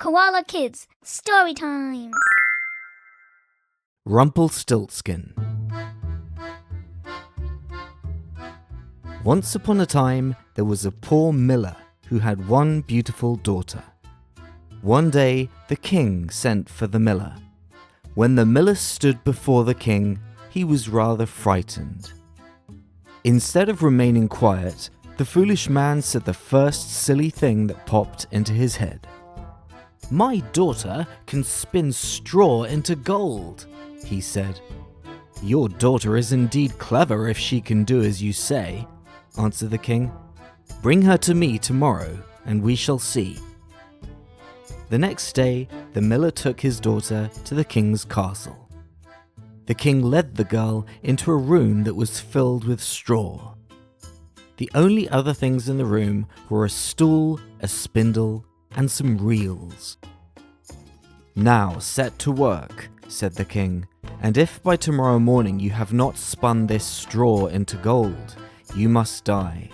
Koala Kids, Storytime. Rumpelstiltskin. Once upon a time, there was a poor miller who had one beautiful daughter. One day, the king sent for the miller. When the miller stood before the king, he was rather frightened. Instead of remaining quiet, the foolish man said the first silly thing that popped into his head. "My daughter can spin straw into gold," he said. "Your daughter is indeed clever if she can do as you say," answered the king. "Bring her to me tomorrow, and we shall see." The next day, the miller took his daughter to the king's castle. The king led the girl into a room that was filled with straw. The only other things in the room were a stool, a spindle, and some reels. "Now set to work," said the king, "and if by tomorrow morning you have not spun this straw into gold, you must die."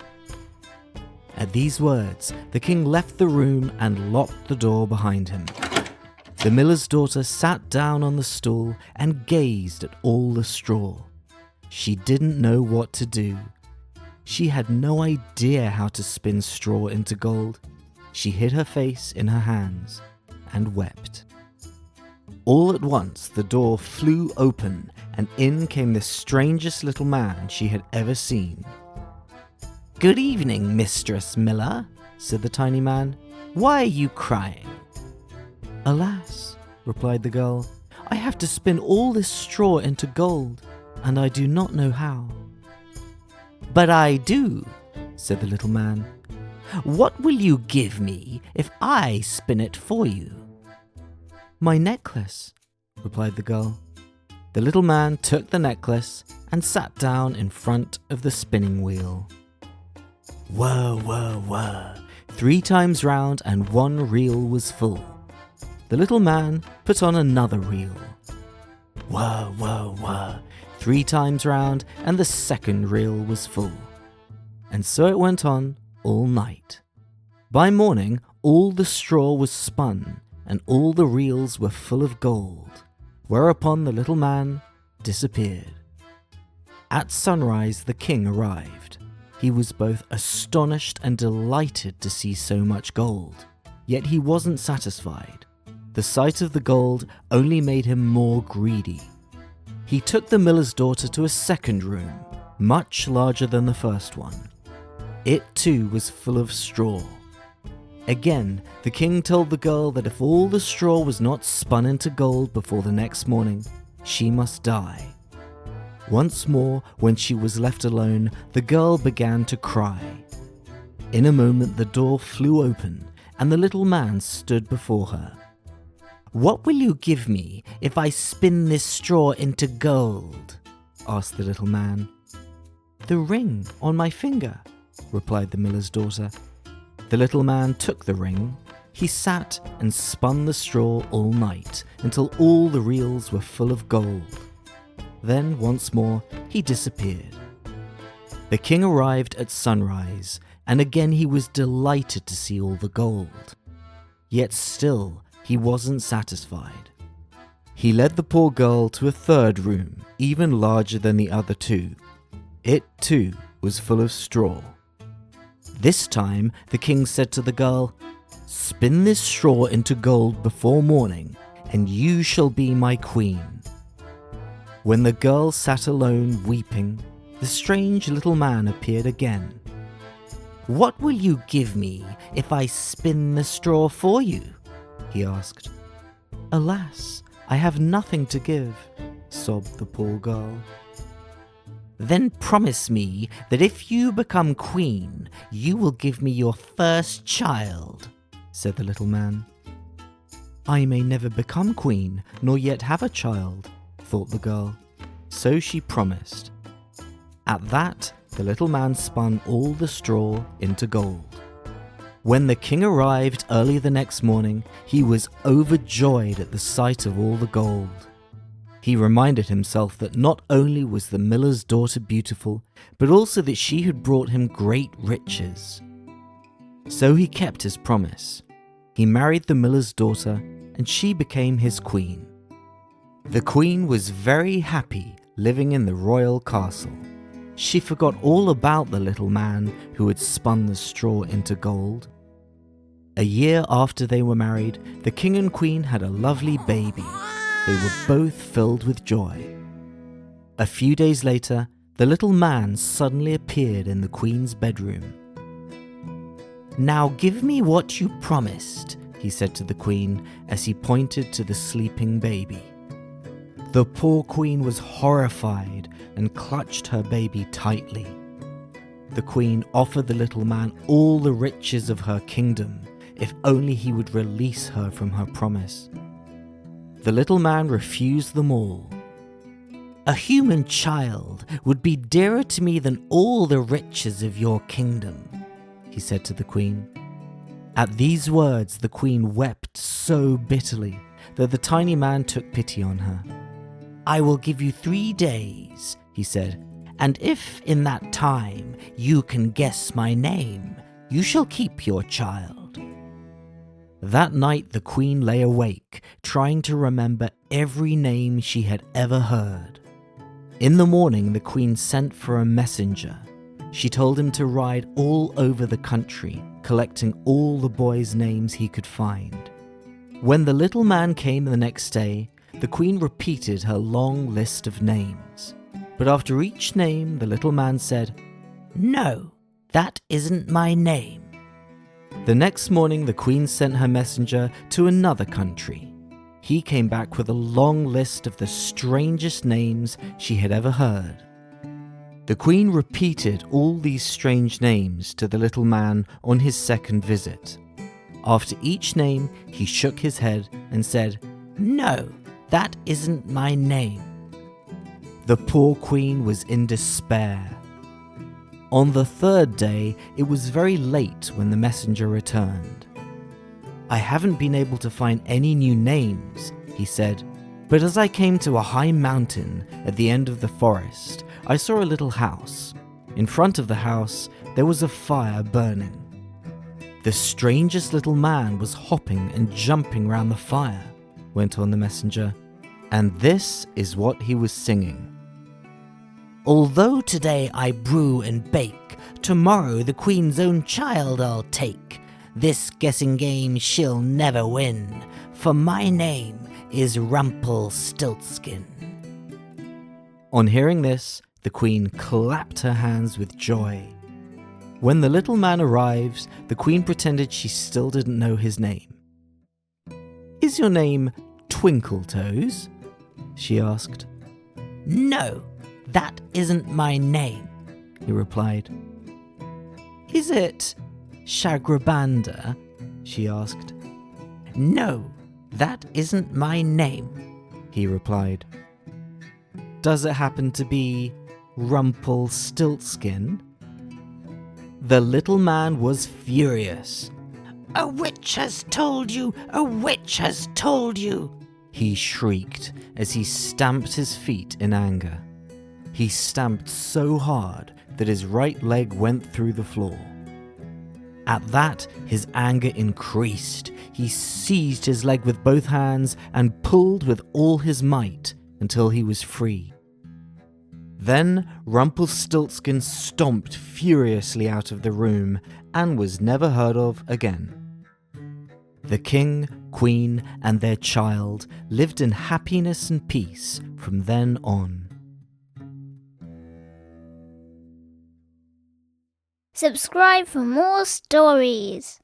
At these words, the king left the room and locked the door behind him. The miller's daughter sat down on the stool and gazed at all the straw. She didn't know what to do. She had no idea how to spin straw into gold. She hid her face in her hands and wept. All at once, the door flew open, and in came the strangest little man she had ever seen. "Good evening, Mistress Miller," said the tiny man. "Why are you crying?" "Alas," replied the girl, "I have to spin all this straw into gold, and I do not know how." "But I do," said the little man. "What will you give me if I spin it for you?" "My necklace," replied the girl. The little man took the necklace and sat down in front of the spinning wheel. Whir, whir, whir. 3 times round and one reel was full. The little man put on another reel. Whir, whir, whir. 3 times round and the second reel was full. And so it went on all night. By morning, all the straw was spun and all the reels were full of gold, whereupon the little man disappeared. At sunrise, the king arrived. He was both astonished and delighted to see so much gold, yet he wasn't satisfied. The sight of the gold only made him more greedy. He took the miller's daughter to a second room, much larger than the first one. It too was full of straw. Again, the king told the girl that if all the straw was not spun into gold before the next morning, she must die. Once more, when she was left alone, the girl began to cry. In a moment, the door flew open, and the little man stood before her. "What will you give me if I spin this straw into gold?" asked the little man. "The ring on my finger," replied the miller's daughter. The little man took the ring. He sat and spun the straw all night until all the reels were full of gold. Then, once more, he disappeared. The king arrived at sunrise, and again he was delighted to see all the gold. Yet still, he wasn't satisfied. He led the poor girl to a third room, even larger than the other 2. It, too, was full of straw. This time, the king said to the girl, "Spin this straw into gold before morning, and you shall be my queen." When the girl sat alone weeping, the strange little man appeared again. "What will you give me if I spin the straw for you?" he asked. "Alas, I have nothing to give," sobbed the poor girl. "Then promise me that if you become queen, you will give me your first child," said the little man. "I may never become queen, nor yet have a child," thought the girl. So she promised. At that, the little man spun all the straw into gold. When the king arrived early the next morning, he was overjoyed at the sight of all the gold. He reminded himself that not only was the miller's daughter beautiful, but also that she had brought him great riches. So he kept his promise. he married the miller's daughter, and she became his queen. The queen was very happy living in the royal castle. She forgot all about the little man who had spun the straw into gold. A year after they were married, the king and queen had a lovely baby. They were both filled with joy. A few days later, the little man suddenly appeared in the queen's bedroom. "Now give me what you promised," he said to the queen as he pointed to the sleeping baby. The poor queen was horrified and clutched her baby tightly. The queen offered the little man all the riches of her kingdom if only he would release her from her promise. The little man refused them all. "A human child would be dearer to me than all the riches of your kingdom," he said to the queen. At these words, the queen wept so bitterly that the tiny man took pity on her. "I will give you 3 days," he said, "and if in that time you can guess my name, you shall keep your child." That night the queen lay awake, trying to remember every name she had ever heard. In the morning, the queen sent for a messenger. She told him to ride all over the country, collecting all the boys' names he could find. When the little man came the next day, the queen repeated her long list of names. But after each name, the little man said, "No, that isn't my name." The next morning, the queen sent her messenger to another country. He came back with a long list of the strangest names she had ever heard. The queen repeated all these strange names to the little man on his second visit. After each name, he shook his head and said, "No, that isn't my name." The poor queen was in despair. On the third day, it was very late when the messenger returned. "I haven't been able to find any new names," he said, "but as I came to a high mountain at the end of the forest, I saw a little house. In front of the house, there was a fire burning. The strangest little man was hopping and jumping round the fire," went on the messenger, "and this is what he was singing. Although today I brew and bake, tomorrow the queen's own child I'll take. This guessing game she'll never win, for my name is Rumpelstiltskin." On hearing this, the queen clapped her hands with joy. When the little man arrived, the queen pretended she still didn't know his name. "Is your name Twinkletoes?" she asked. "No, that isn't my name," he replied. "Is it Shagrabanda?" she asked. "No, that isn't my name," he replied. "Does it happen to be Rumpelstiltskin?" The little man was furious. "A witch has told you! A witch has told you!" he shrieked as he stamped his feet in anger. He stamped so hard that his right leg went through the floor. At that, his anger increased. He seized his leg with both hands and pulled with all his might until he was free. Then Rumpelstiltskin stomped furiously out of the room and was never heard of again. The king, queen, and their child lived in happiness and peace from then on. Subscribe for more stories.